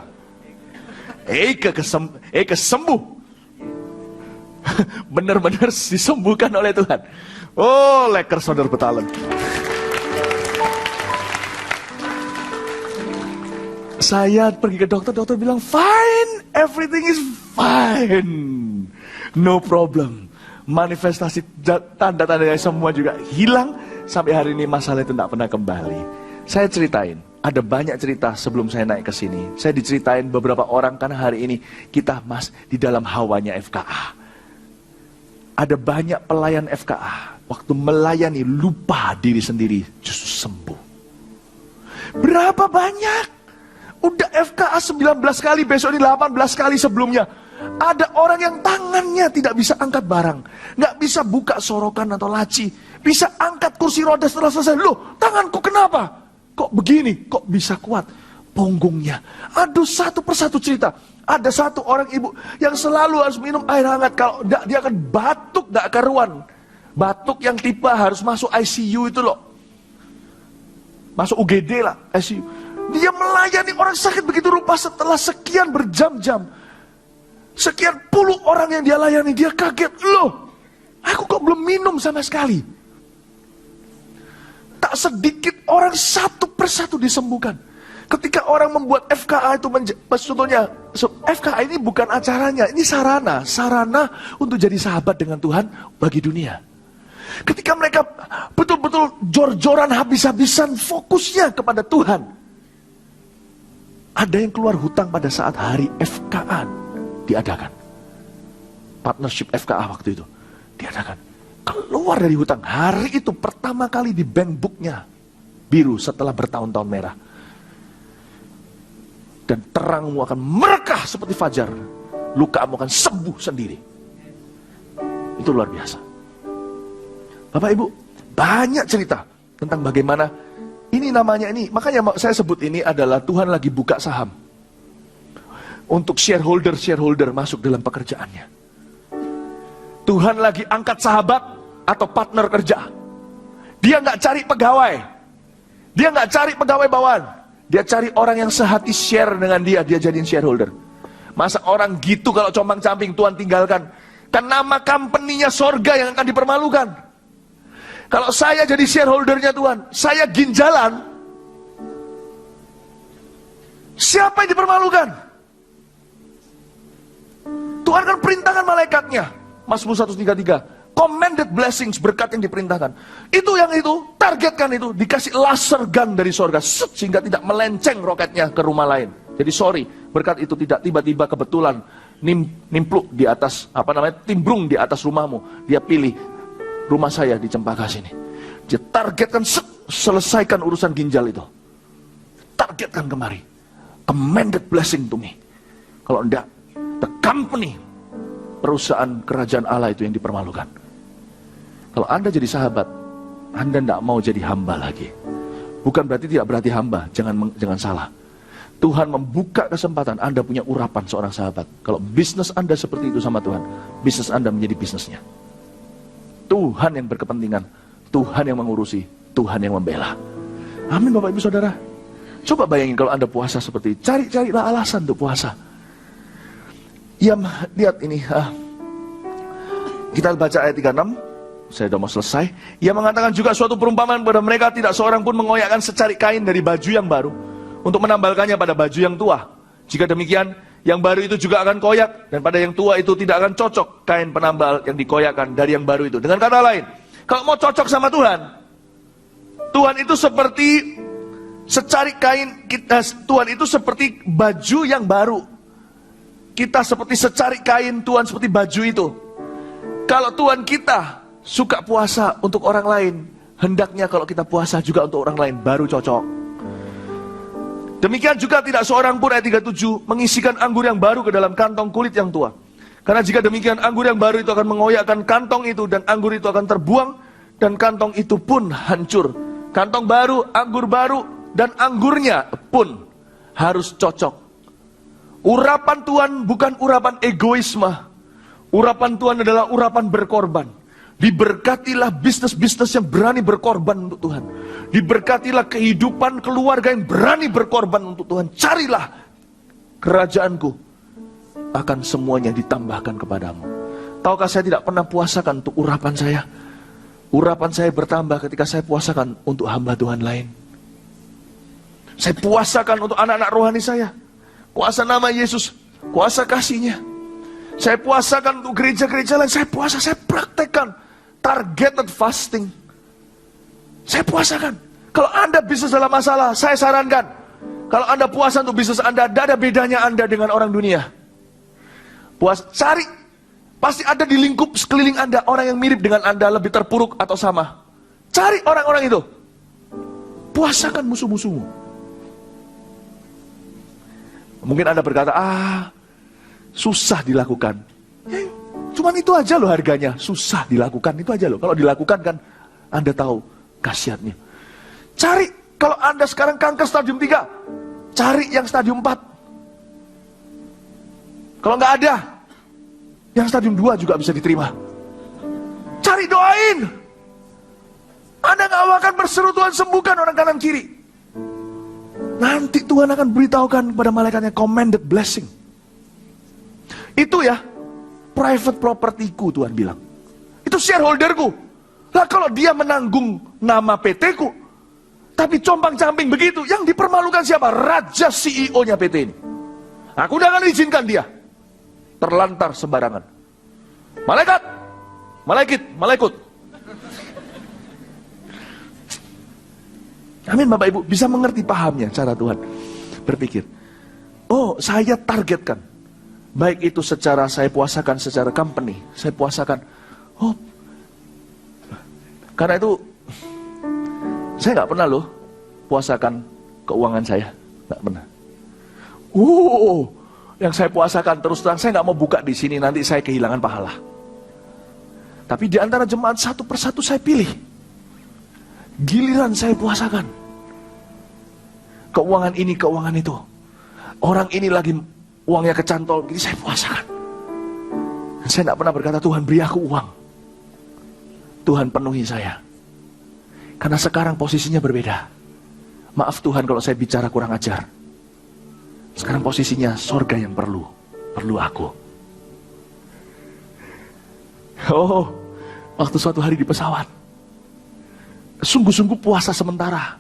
sembuh. Benar-benar disembuhkan oleh Tuhan. Oh, leker saudara Betalen. Saya pergi ke dokter bilang, fine, everything is fine. No problem. Manifestasi tanda-tandanya semua juga hilang. Sampai hari ini masalah itu tidak pernah kembali. Saya ceritain, ada banyak cerita sebelum saya naik ke sini. Saya diceritain beberapa orang karena hari ini kita di dalam hawanya FKA. Ada banyak pelayan FKA, waktu melayani lupa diri sendiri, justru sembuh. Berapa banyak? Udah FKA 19 kali, besok ini 18 kali sebelumnya. Ada orang yang tangannya tidak bisa angkat barang, nggak bisa buka sorokan atau laci, bisa angkat kursi roda setelah selesai. Loh, tanganku kenapa? Kok begini? Kok bisa kuat? Punggungnya. Aduh, satu persatu cerita. Ada satu orang ibu yang selalu harus minum air hangat. Kalau enggak, dia akan batuk, enggak karuan. Batuk yang tipe harus masuk ICU itu loh. Masuk UGD lah, ICU. Dia melayani orang sakit begitu rupa setelah sekian berjam-jam. Sekian puluh orang yang dia layani, dia kaget. Loh, aku kok belum minum sama sekali. Tak sedikit orang satu persatu disembuhkan. Ketika orang membuat FKA itu, contohnya, FKA ini bukan acaranya, ini sarana untuk jadi sahabat dengan Tuhan bagi dunia. Ketika mereka betul-betul jor-joran habis-habisan fokusnya kepada Tuhan, ada yang keluar hutang pada saat hari FKA diadakan. Partnership FKA waktu itu diadakan. Keluar dari hutang. Hari itu pertama kali di bank booknya biru setelah bertahun-tahun merah. Dan terangmu akan merekah seperti fajar. Lukamu akan sembuh sendiri. Itu luar biasa. Bapak Ibu, banyak cerita tentang bagaimana ini namanya ini. Makanya saya sebut ini adalah Tuhan lagi buka saham. Untuk shareholder masuk dalam pekerjaannya. Tuhan lagi angkat sahabat atau partner kerja. Dia nggak cari pegawai. Dia nggak cari pegawai bawahan. Dia cari orang yang sehati share dengan dia jadiin shareholder. Masa orang gitu kalau compang-camping Tuhan tinggalkan? Kan nama company-nya sorga yang akan dipermalukan. Kalau saya jadi shareholdernya Tuhan, saya ginjalan, siapa yang dipermalukan? Tuhan kan perintahkan malaikatnya. Mazmur 133, commanded blessings, berkat yang diperintahkan. Itu yang itu, targetkan itu, dikasih laser gun dari sorga, sehingga tidak melenceng roketnya ke rumah lain. Jadi sorry, berkat itu tidak tiba-tiba kebetulan nimpluk di atas, timbrung di atas rumahmu. Dia pilih rumah saya di Cempaka sini. Dia targetkan, selesaikan urusan ginjal itu. Targetkan kemari. Commanded blessing to me. Kalau enggak, the company, perusahaan kerajaan Allah itu yang dipermalukan. Kalau Anda jadi sahabat, Anda enggak mau jadi hamba lagi. Bukan berarti tidak berarti hamba, jangan salah. Tuhan membuka kesempatan Anda punya urapan seorang sahabat. Kalau bisnis Anda seperti itu sama Tuhan, bisnis Anda menjadi bisnisnya. Tuhan yang berkepentingan, Tuhan yang mengurusi, Tuhan yang membela. Amin Bapak Ibu Saudara. Coba bayangin kalau Anda puasa seperti itu. Carilah alasan untuk puasa. Ya, lihat ini. Kita baca ayat 36. Saya sudah mau selesai. Ia mengatakan juga suatu perumpamaan kepada mereka, tidak seorang pun mengoyakkan secarik kain dari baju yang baru untuk menambalkannya pada baju yang tua. Jika demikian, yang baru itu juga akan koyak, dan pada yang tua itu tidak akan cocok kain penambal yang dikoyakkan dari yang baru itu. Dengan kata lain, kalau mau cocok sama Tuhan, Tuhan itu seperti secarik kain kita, Tuhan itu seperti baju yang baru. Kita seperti secarik kain, Tuhan seperti baju itu. Kalau Tuhan kita suka puasa untuk orang lain, hendaknya kalau kita puasa juga untuk orang lain, baru cocok. Demikian juga tidak seorang pun, ayat 37, mengisikan anggur yang baru ke dalam kantong kulit yang tua. Karena jika demikian, anggur yang baru itu akan mengoyakkan kantong itu, dan anggur itu akan terbuang, dan kantong itu pun hancur. Kantong baru, anggur baru, dan anggurnya pun harus cocok. Urapan Tuhan bukan urapan egoisme. Urapan Tuhan adalah urapan berkorban. Diberkatilah bisnis-bisnis yang berani berkorban untuk Tuhan. Diberkatilah kehidupan keluarga yang berani berkorban untuk Tuhan. Carilah kerajaanku, akan semuanya ditambahkan kepadamu. Tahukah saya tidak pernah puasakan untuk urapan saya? Urapan saya bertambah ketika saya puasakan untuk hamba Tuhan lain. Saya puasakan untuk anak-anak rohani saya. Kuasa nama Yesus, kuasa kasih-Nya. Saya puasakan untuk gereja-gereja lain. Saya puasa, saya praktekkan targeted fasting. Saya puasakan. Kalau Anda bisnis dalam masalah, saya sarankan, kalau Anda puasa untuk bisnis Anda, tidak ada bedanya Anda dengan orang dunia. Puas, cari, pasti ada di lingkup sekeliling Anda orang yang mirip dengan Anda, lebih terpuruk atau sama. Cari orang-orang itu. Puasakan musuh-musuhmu. Mungkin Anda berkata, susah dilakukan. Cuman itu aja loh harganya, susah dilakukan, itu aja loh. Kalau dilakukan kan Anda tahu khasiatnya. Cari, kalau Anda sekarang kanker stadium 3, cari yang stadium 4. Kalau nggak ada, yang stadium 2 juga bisa diterima. Cari, doain. Anda nggak akan berseru Tuhan sembuhkan orang kanan kiri. Nanti Tuhan akan beritahukan kepada malaikatnya commanded blessing. Itu ya, private property-ku, Tuhan bilang. Itu shareholder-ku. Lah kalau dia menanggung nama PT-ku, tapi compang-camping begitu, yang dipermalukan siapa? Raja CEO-nya PT ini. Aku udah akan izinkan dia terlantar sembarangan. Malaikut. Amin Bapak Ibu, bisa mengerti pahamnya cara Tuhan berpikir. Oh, saya targetkan. Baik itu secara saya puasakan secara company, saya puasakan. Oh, karena itu saya nggak pernah loh puasakan keuangan saya, nggak pernah. Yang saya puasakan terus terang saya nggak mau buka di sini, nanti saya kehilangan pahala. Tapi di antara jemaat satu persatu saya pilih. Giliran saya puasakan keuangan ini, keuangan itu. Orang ini lagi uangnya kecantol, jadi saya puasakan. Saya tidak pernah berkata, Tuhan beri aku uang. Tuhan penuhi saya. Karena sekarang posisinya berbeda. Maaf Tuhan kalau saya bicara kurang ajar. Sekarang posisinya sorga yang perlu aku. Oh, waktu suatu hari di pesawat, sungguh-sungguh puasa sementara.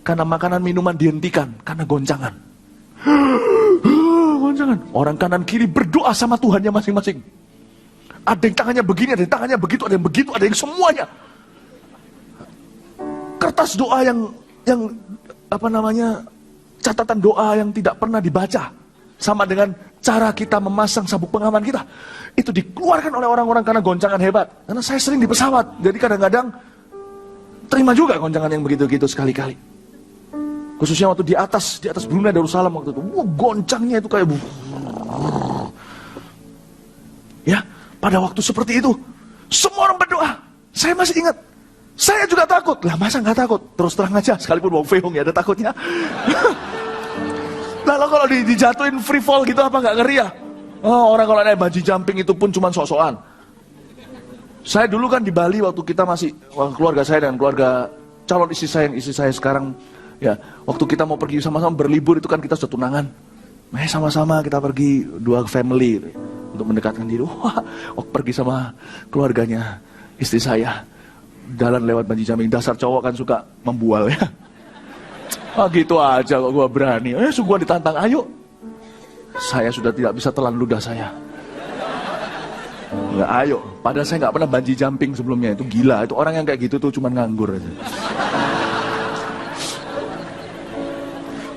Karena makanan minuman dihentikan, karena goncangan. Goncangan. Orang kanan kiri berdoa sama Tuhannya masing-masing. Ada yang tangannya begini, ada yang tangannya begitu, ada yang begitu, ada yang semuanya. Kertas doa yang catatan doa yang tidak pernah dibaca. Sama dengan cara kita memasang sabuk pengaman kita. Itu dikeluarkan oleh orang-orang karena goncangan hebat. Karena saya sering di pesawat, jadi kadang-kadang terima juga goncangan yang begitu-gitu sekali-kali. Khususnya waktu di atas Brunei Darussalam waktu itu. Goncangnya itu kayak ya. Pada waktu seperti itu, semua orang berdoa. Saya masih ingat, saya juga takut. Lah masa nggak takut? Terus terang aja, sekalipun mau feong ya ada takutnya. Lalu kalau dijatuhin free fall gitu apa nggak ngeri ya? Oh, orang kalau naik bungee jumping itu pun cuma sok-sokan. Saya dulu kan di Bali waktu kita masih, keluarga saya dan keluarga calon istri saya sekarang, ya waktu kita mau pergi sama-sama berlibur itu kan kita sudah tunangan. Sama-sama kita pergi dua family untuk mendekatkan diri. Wah, pergi sama keluarganya istri saya, jalan lewat bungee jumping. Dasar cowok kan suka membual ya. Gitu aja kok gua berani. Gua ditantang, ayo. Saya sudah tidak bisa telan ludah saya. Nggak, ayo. Padahal saya nggak pernah bungee jumping sebelumnya. Itu gila. Itu orang yang kayak gitu tuh cuma nganggur aja.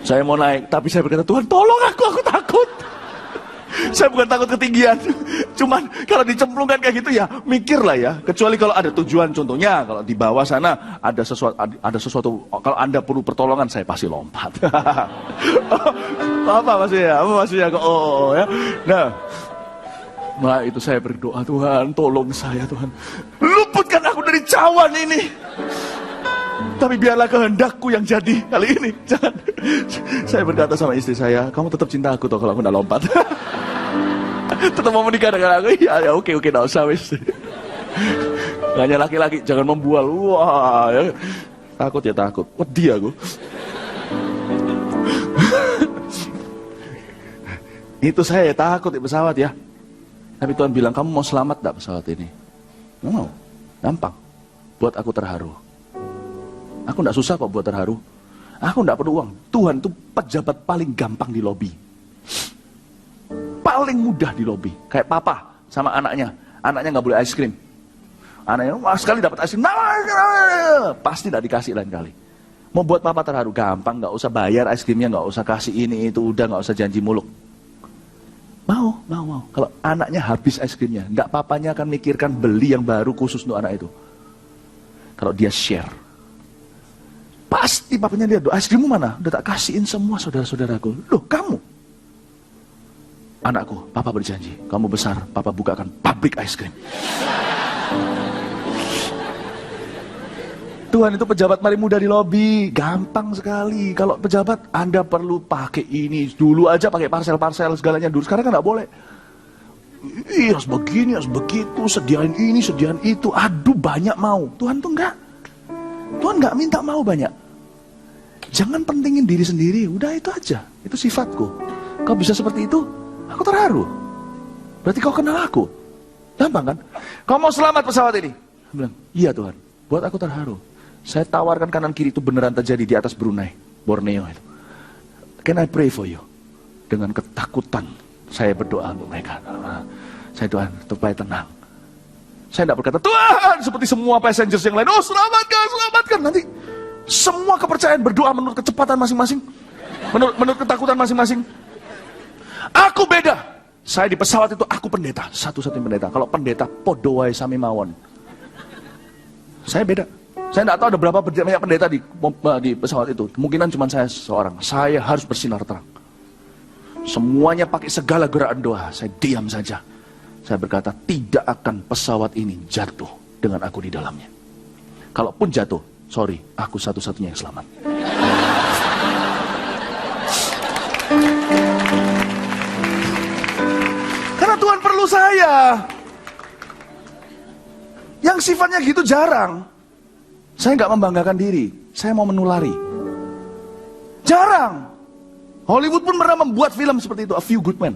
Saya mau naik, tapi saya berkata, Tuhan tolong aku takut. Saya bukan takut ketinggian, cuman kalau dicemplungkan kayak gitu ya mikir lah ya. Kecuali kalau ada tujuan, contohnya kalau di bawah sana ada sesuatu, kalau Anda perlu pertolongan, saya pasti lompat. Apa maksudnya? Ya. Nah itu saya berdoa, Tuhan tolong saya, Tuhan luputkan aku dari cawan ini. Tapi biarlah kehendakku yang jadi kali ini. Jangan. Saya berkata sama istri saya, kamu tetap cinta aku toh kalau aku nggak lompat. Tetap mau menikah dengan aku? Ya oke, nggak usah wis. Hanya laki-laki, jangan membual. Wah, ya. Takut. Wedi aku. Itu saya takut di pesawat ya. Tapi Tuhan bilang, kamu mau selamat gak pesawat ini? Nggak mau, gampang. Buat aku terharu. Aku gak susah kok buat terharu. Aku gak perlu uang. Tuhan itu pejabat paling gampang di lobi. Paling mudah di lobi. Kayak papa sama anaknya. Anaknya gak boleh es krim. Anaknya, sekali dapat es krim, pasti gak dikasih lain kali. Mau buat papa terharu, gampang. Gak usah bayar es krimnya, gak usah kasih ini, itu. Udah gak usah janji muluk. Mau. Kalau anaknya habis es krimnya, gak papanya akan mikirkan beli yang baru khusus untuk anak itu. Kalau dia share. Pasti papanya lihat, es krimmu mana? Udah tak kasihin semua saudara-saudaraku. Loh, kamu? Anakku, papa berjanji, kamu besar, papa bukakan pabrik es krim. Tuhan itu pejabat paling mudah di lobi, gampang sekali. Kalau pejabat, Anda perlu pakai ini. Dulu aja pakai parsel-parsel segalanya dulu. Sekarang kan nggak boleh. Iya, harus begini, harus begitu, sediain ini, sediain itu. Aduh, banyak mau. Tuhan tuh enggak. Tuhan nggak minta mau banyak. Jangan pentingin diri sendiri, udah itu aja. Itu sifatku. Kau bisa seperti itu, aku terharu. Berarti kau kenal aku. Gampang kan? Kau mau selamat pesawat ini? Aku bilang, iya Tuhan, buat aku terharu. Saya tawarkan kanan kiri itu beneran terjadi di atas Brunei, Borneo itu. Can I pray for you? Dengan ketakutan, saya berdoa untuk mereka. Saya Tuhan, supaya tenang. Saya tidak berkata, Tuhan, seperti semua passengers yang lain, oh selamatkan. Nanti semua kepercayaan berdoa menurut kecepatan masing-masing. Menurut ketakutan masing-masing. Aku beda. Saya di pesawat itu, aku pendeta. Satu-satunya pendeta. Kalau pendeta, podowai sami mawon. Saya beda. Saya tidak tahu ada berapa banyak pendeta di pesawat itu. Kemungkinan cuma saya seorang. Saya harus bersinar terang. Semuanya pakai segala gerakan doa. Saya diam saja. Saya berkata, tidak akan pesawat ini jatuh dengan aku di dalamnya. Kalaupun jatuh, sorry, aku satu-satunya yang selamat. Karena Tuhan perlu perlu saya. Yang sifatnya gitu jarang. Saya nggak membanggakan diri, saya mau menulari. Jarang. Hollywood pun pernah membuat film seperti itu, A Few Good Men.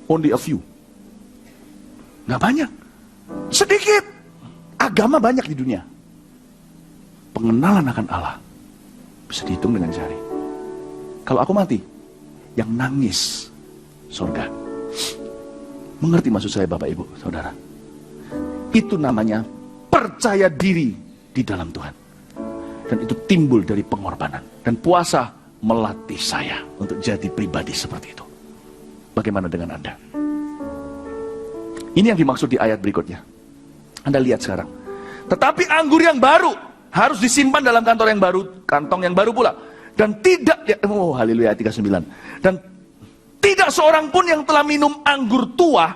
Only a few. Nggak banyak. Sedikit. Agama banyak di dunia. Pengenalan akan Allah bisa dihitung dengan jari. Kalau aku mati, yang nangis surga. Mengerti maksud saya Bapak Ibu Saudara? Itu namanya percaya diri di dalam Tuhan. Dan itu timbul dari pengorbanan. Dan puasa melatih saya untuk jadi pribadi seperti itu. Bagaimana dengan Anda? Ini yang dimaksud di ayat berikutnya. Anda lihat sekarang. Tetapi anggur yang baru harus disimpan dalam kantong yang baru pula. Dan tidak, oh haleluya 39. Dan tidak seorang pun yang telah minum anggur tua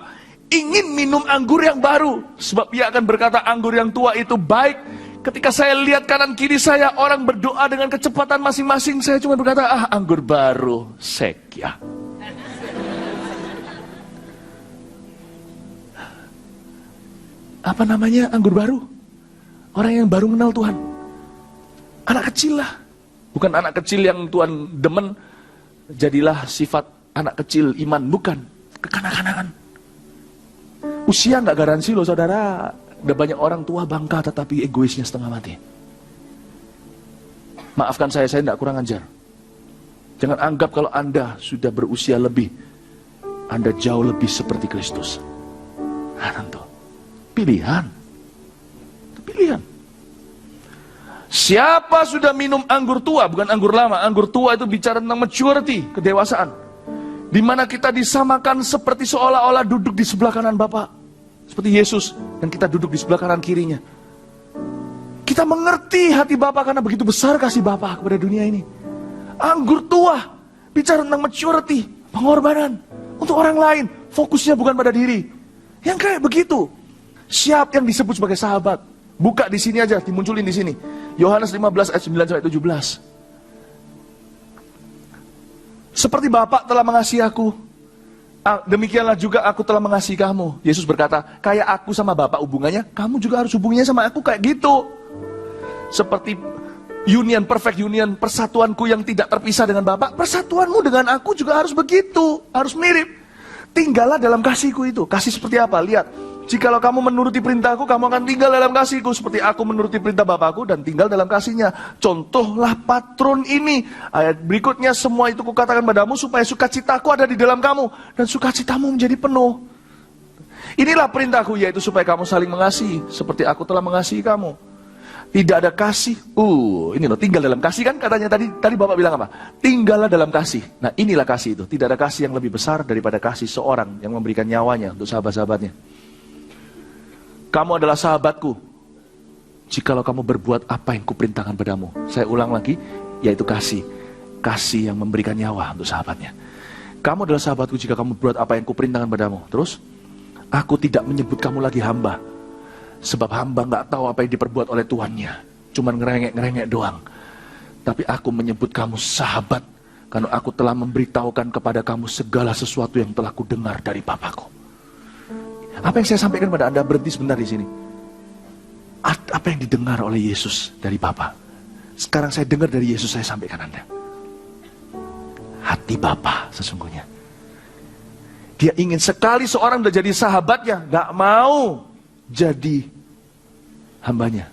ingin minum anggur yang baru. Sebab ia akan berkata anggur yang tua itu baik. Ketika saya lihat kanan kiri saya orang berdoa dengan kecepatan masing-masing, saya cuma berkata, anggur baru, sekya. Apa namanya anggur baru? Orang yang baru kenal Tuhan. Anak kecil lah. Bukan anak kecil yang Tuhan demen, jadilah sifat anak kecil iman. Bukan, kekanak-kanakan. Usia gak garansi loh saudara. Udah banyak orang tua bangka tetapi egoisnya setengah mati. Maafkan saya tidak kurang ajar. Jangan anggap kalau Anda sudah berusia lebih, Anda jauh lebih seperti Kristus. Tentu. Pilihan. Itu pilihan. Siapa sudah minum anggur tua, bukan anggur lama. Anggur tua itu bicara tentang maturity, kedewasaan. Di mana kita disamakan seperti seolah-olah duduk di sebelah kanan Bapa. Seperti Yesus, dan kita duduk di sebelah kanan kirinya. Kita mengerti hati Bapa karena begitu besar kasih Bapa kepada dunia ini. Anggur tua, bicara tentang maturity, pengorbanan untuk orang lain. Fokusnya bukan pada diri. Yang kayak begitu. Siap yang disebut sebagai sahabat. Buka di sini aja, dimunculin di sini. Yohanes 15 ayat 9 sampai 17. Seperti Bapa telah mengasihi aku, demikianlah juga aku telah mengasihi kamu. Yesus berkata, kayak aku sama Bapa hubungannya, kamu juga harus hubungannya sama aku kayak gitu. Seperti union, perfect union, persatuanku yang tidak terpisah dengan Bapa, persatuanmu dengan aku juga harus begitu, harus mirip. Tinggallah dalam kasihku itu. Kasih seperti apa? Lihat. Jikalau kamu menuruti perintahku, kamu akan tinggal dalam kasihku. Seperti aku menuruti perintah Bapakku dan tinggal dalam kasihnya. Contohlah patron ini. Ayat berikutnya, semua itu kukatakan padamu supaya sukacitaku ada di dalam kamu. Dan sukacitamu menjadi penuh. Inilah perintahku, yaitu supaya kamu saling mengasihi. Seperti aku telah mengasihi kamu. Tidak ada kasih. Ini loh, tinggal dalam kasih kan katanya tadi Bapak bilang apa? Tinggallah dalam kasih. Nah inilah kasih itu. Tidak ada kasih yang lebih besar daripada kasih seorang yang memberikan nyawanya untuk sahabat-sahabatnya. Kamu adalah sahabatku jikalau kamu berbuat apa yang kuperintahkan padamu. Saya ulang lagi, yaitu kasih. Kasih yang memberikan nyawa untuk sahabatnya. Kamu adalah sahabatku jika kamu berbuat apa yang kuperintahkan padamu. Terus, aku tidak menyebut kamu lagi hamba. Sebab hamba gak tahu apa yang diperbuat oleh tuannya. Cuman ngerengek-ngerengek doang. Tapi aku menyebut kamu sahabat. Karena aku telah memberitahukan kepada kamu segala sesuatu yang telah kudengar dari Bapakku. Apa yang saya sampaikan pada Anda, berhenti sebentar di sini. Apa yang didengar oleh Yesus dari Bapa? Sekarang saya dengar dari Yesus, saya sampaikan Anda. Hati Bapa sesungguhnya. Dia ingin sekali seorang udah jadi sahabatnya, gak mau jadi hambanya.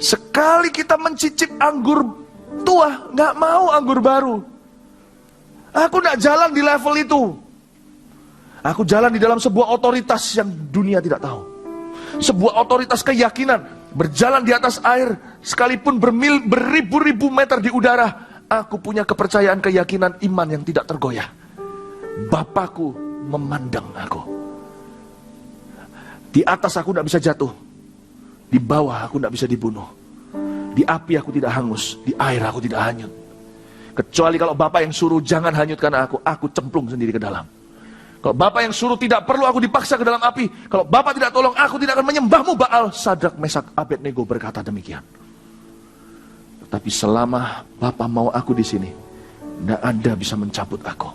Sekali kita mencicip anggur tua, gak mau anggur baru. Aku gak jalan di level itu. Aku jalan di dalam sebuah otoritas yang dunia tidak tahu. Sebuah otoritas keyakinan. Berjalan di atas air. Sekalipun beribu-ribu meter di udara. Aku punya kepercayaan, keyakinan, iman yang tidak tergoyah. Bapakku memandang aku. Di atas aku tidak bisa jatuh. Di bawah aku tidak bisa dibunuh. Di api aku tidak hangus. Di air aku tidak hanyut. Kecuali kalau Bapak yang suruh jangan hanyutkan aku cemplung sendiri ke dalam. Kalau Bapak yang suruh tidak perlu aku dipaksa ke dalam api. Kalau Bapak tidak tolong aku tidak akan menyembahmu Baal. Sadrak, Mesak, Abednego berkata demikian. Tetapi selama Bapak mau aku di sini, tidak ada bisa mencabut aku.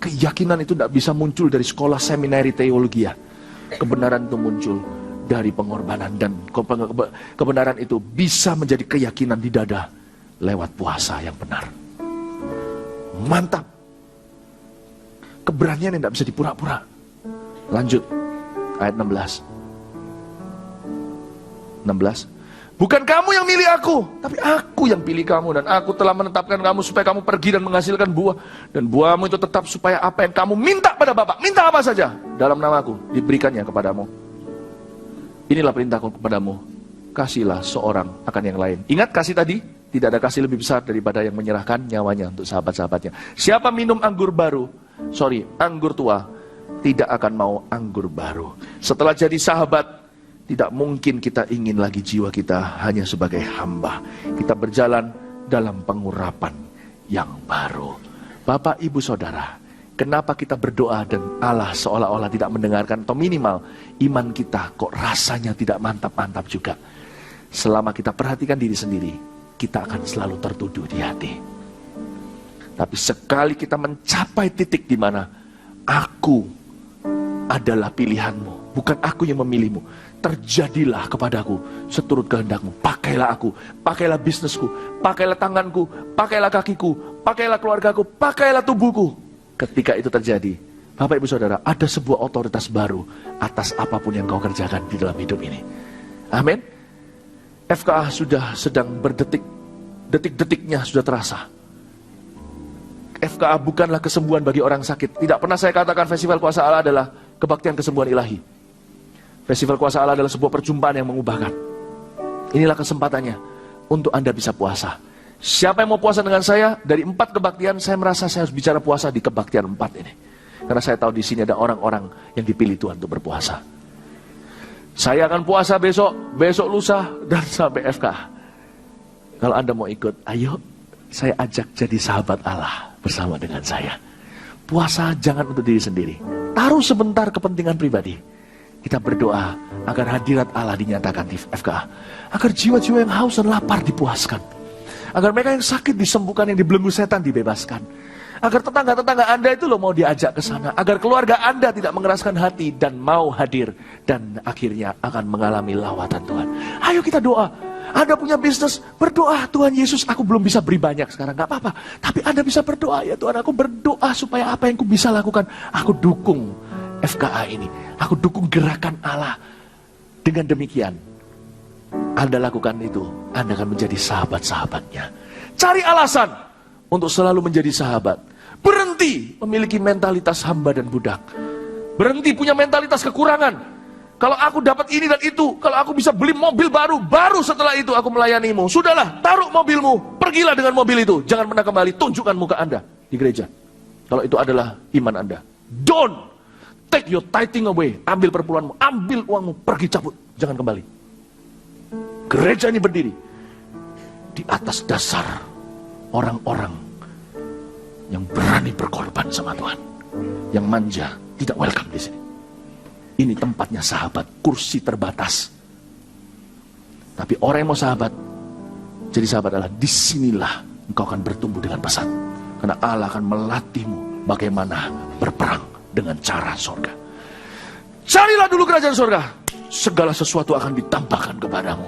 keyakinan itu tidak bisa muncul dari sekolah seminari teologi ya. Kebenaran itu muncul dari pengorbanan, dan kebenaran itu bisa menjadi keyakinan di dada lewat puasa yang benar. Mantap. Keberanian yang tidak bisa dipura-pura. Lanjut, ayat 16. Bukan kamu yang milih aku, tapi aku yang pilih kamu, dan aku telah menetapkan kamu supaya kamu pergi dan menghasilkan buah, dan buahmu itu tetap supaya apa yang kamu minta pada Bapa, minta apa saja dalam namaku, diberikannya kepadamu. Inilah perintahku kepadamu, kasihlah seorang akan yang lain. Ingat kasih tadi, tidak ada kasih lebih besar daripada yang menyerahkan nyawanya untuk sahabat-sahabatnya. Siapa minum anggur tua, tidak akan mau anggur baru. Setelah jadi sahabat, tidak mungkin kita ingin lagi jiwa kita hanya sebagai hamba. Kita berjalan dalam pengurapan yang baru. Bapak, Ibu, Saudara, kenapa kita berdoa dan Allah seolah-olah tidak mendengarkan, atau minimal iman kita kok rasanya tidak mantap-mantap juga? Selama kita perhatikan diri sendiri, kita akan selalu tertuduh di hati. Tapi sekali kita mencapai titik di mana aku adalah pilihanmu, bukan aku yang memilihmu, terjadilah kepadaku seturut kehendakmu. Pakailah aku, pakailah bisnisku, pakailah tanganku, pakailah kakiku, pakailah keluargaku, pakailah tubuhku. Ketika itu terjadi, Bapak, Ibu, Saudara, ada sebuah otoritas baru atas apapun yang kau kerjakan di dalam hidup ini. Amin. FKA sudah sedang berdetik, detik-detiknya sudah terasa. FKA bukanlah kesembuhan bagi orang sakit. Tidak pernah saya katakan Festival Kuasa Allah adalah kebaktian kesembuhan ilahi. Festival Kuasa Allah adalah sebuah perjumpaan yang mengubahkan. Inilah kesempatannya untuk Anda bisa puasa. Siapa yang mau puasa dengan saya? Dari 4 kebaktian, saya merasa saya harus bicara puasa di kebaktian 4 ini. Karena saya tahu di sini ada orang-orang yang dipilih Tuhan untuk berpuasa. Saya akan puasa besok lusa, dan sampai FKA. Kalau Anda mau ikut, ayo saya ajak jadi sahabat Allah bersama dengan saya. Puasa jangan untuk diri sendiri. Taruh sebentar kepentingan pribadi. Kita berdoa agar hadirat Allah dinyatakan di FKA. Agar jiwa-jiwa yang haus dan lapar dipuaskan. Agar mereka yang sakit disembuhkan, yang dibelenggu setan dibebaskan. Agar tetangga-tetangga Anda itu mau diajak ke sana. Agar keluarga Anda tidak mengeraskan hati dan mau hadir. Dan akhirnya akan mengalami lawatan Tuhan. Ayo kita doa. Anda punya bisnis, berdoa, Tuhan Yesus, aku belum bisa beri banyak sekarang, gak apa-apa. Tapi Anda bisa berdoa, ya Tuhan, aku berdoa supaya apa yang aku bisa lakukan, aku dukung FKA ini. Aku dukung gerakan Allah. Dengan demikian, Anda lakukan itu, Anda akan menjadi sahabat-sahabatnya. Cari alasan untuk selalu menjadi sahabat. Berhenti memiliki mentalitas hamba dan budak. Berhenti punya mentalitas kekurangan. Kalau aku dapat ini dan itu, kalau aku bisa beli mobil baru setelah itu aku melayanimu. Sudahlah, taruh mobilmu, pergilah dengan mobil itu. Jangan pernah kembali, tunjukkan muka Anda di gereja. Kalau itu adalah iman Anda. Don't take your tithing away. Ambil perpuluhanmu, ambil uangmu, pergi cabut. Jangan kembali. Gereja ini berdiri di atas dasar orang-orang yang berani berkorban sama Tuhan. Yang manja tidak welcome di sini. Ini tempatnya sahabat, kursi terbatas. Tapi orang yang mau sahabat, jadi sahabat Allah, disinilah engkau akan bertumbuh dengan pesat. Karena Allah akan melatihmu bagaimana berperang dengan cara surga. Carilah dulu kerajaan surga, segala sesuatu akan ditambahkan kepadamu.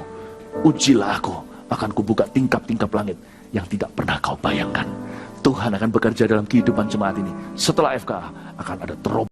Ujilah aku, akan kubuka tingkap-tingkap langit yang tidak pernah kau bayangkan. Tuhan akan bekerja dalam kehidupan jemaat ini. Setelah FKA akan ada terobosan.